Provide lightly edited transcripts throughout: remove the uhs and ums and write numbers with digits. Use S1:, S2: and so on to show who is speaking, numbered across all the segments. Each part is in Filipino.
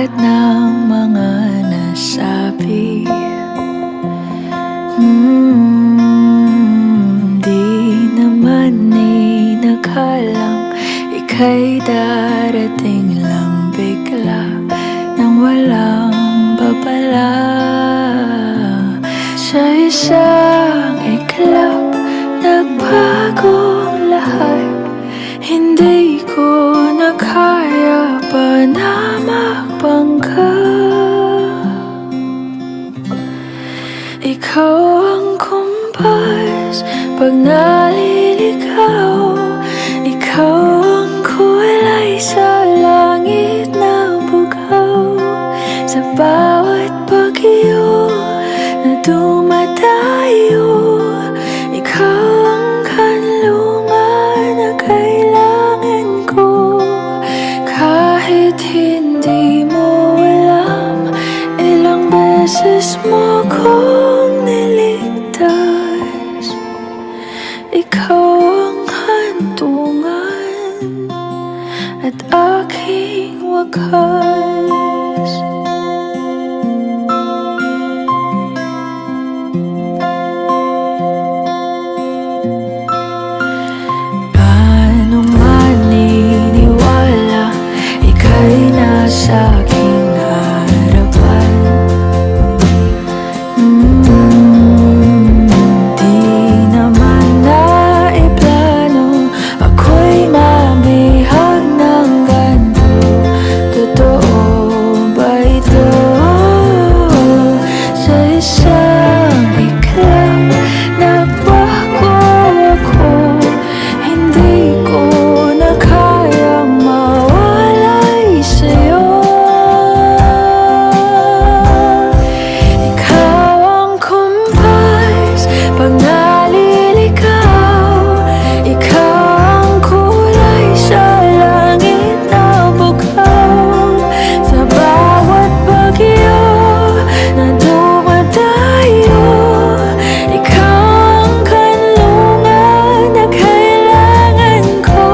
S1: lahat ng mga nasabi. Di naman inakalang ika'y darating lang bigla nang walang babala. Sa isang iglap, nagbagong lahat. Hindi ko na kaya pa na magpangka. Ikaw ang kumpas pag naliligaw. Ikaw ang kulay sa langit na bugaw. Sa bawat bagyo na dumadayo, ikaw ang kanlungan na kailangan ko. Kahit hindi mo alam, ilang beses mo kong niligtas. Ikaw ang hantungan at aking wakas. Paano maniniwala ika'y nasa aking harapan? Di naman naiplano ako'y mabihag ng ganito. Totoo ba ito? Sa isang iglap, nagbago ako. Hindi ko na kayang mawalay sa'yo. Ikaw ang kumpas pag naliligaw. Ikaw ang kulay sa langit na bugaw. Sa bawat bagyo na dumadayo, ikaw ang kanlungan na kailangan ko.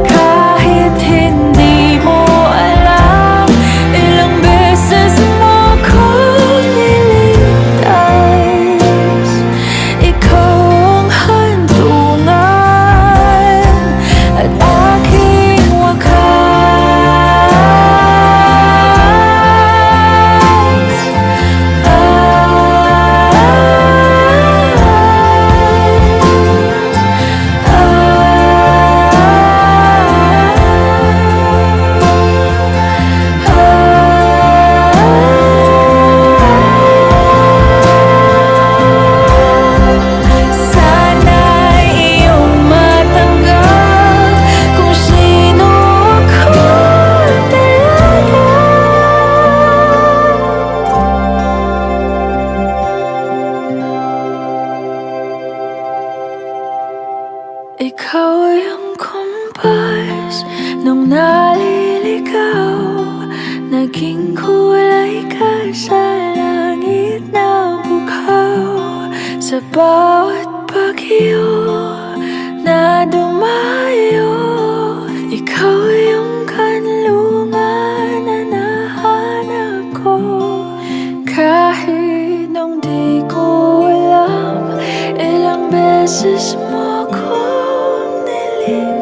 S1: Kahit hindi mo alam, ilang beses mo kong niligtas. Ikaw ang hantungan at aking sana'y iyong matanggap kung sino ako talaga. Ikaw yung kumpas nung naliligaw. Naging kulay ka sa langit na bugaw. Sa bawat bagyo na dumayo, ikaw yung kanlungan na nahanap ko. Kahit nung di ko alam, ilang beses mo kong niligtas.